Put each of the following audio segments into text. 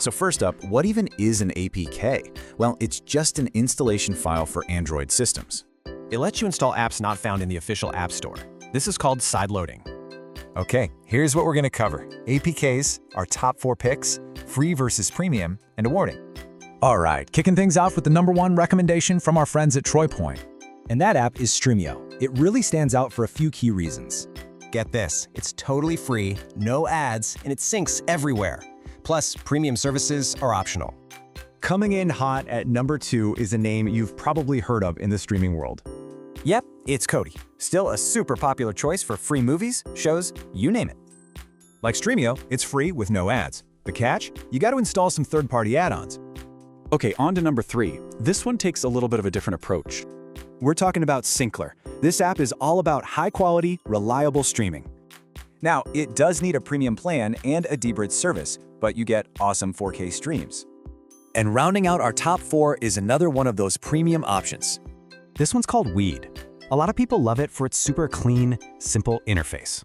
So first up, what even is an APK? Well, it's just an installation file for Android systems. It lets you install apps not found in the official App Store. This is called sideloading. Okay, here's what we're going to cover. APKs, our top 4 picks, free versus premium, and a warning. All right, kicking things off with the #1 recommendation from our friends at TroyPoint. And that app is Streamio. It really stands out for a few key reasons. Get this, it's totally free, no ads, and it syncs everywhere. Plus, premium services are optional. Coming in hot at #2 is a name you've probably heard of in the streaming world. Yep, it's Kodi. Still a super popular choice for free movies, shows, you name it. Like Streamio, it's free with no ads. The catch? You got to install some third-party add-ons. Okay, on to #3. This one takes a little bit of a different approach. We're talking about Syncler. This app is all about high-quality, reliable streaming. Now, it does need a premium plan and a dbridge service, but you get awesome 4K streams. And rounding out our top 4 is another one of those premium options. This one's called Weed. A lot of people love it for its super clean, simple interface.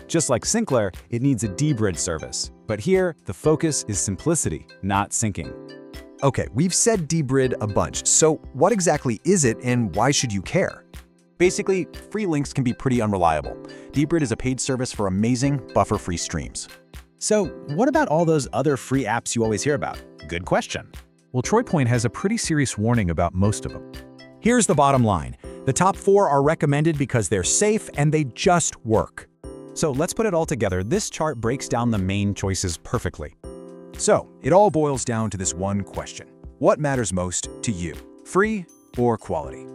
Just like Syncler, it needs a dbridge service. But here, the focus is simplicity, not syncing. Okay, we've said dbridge a bunch, so what exactly is it and why should you care? Basically, free links can be pretty unreliable. dbridge is a paid service for amazing, buffer-free streams. So what about all those other free apps you always hear about? Good question. Well, TroyPoint has a pretty serious warning about most of them. Here's the bottom line. The top 4 are recommended because they're safe and they just work. So let's put it all together. This chart breaks down the main choices perfectly. So it all boils down to this one question. What matters most to you? Free or quality?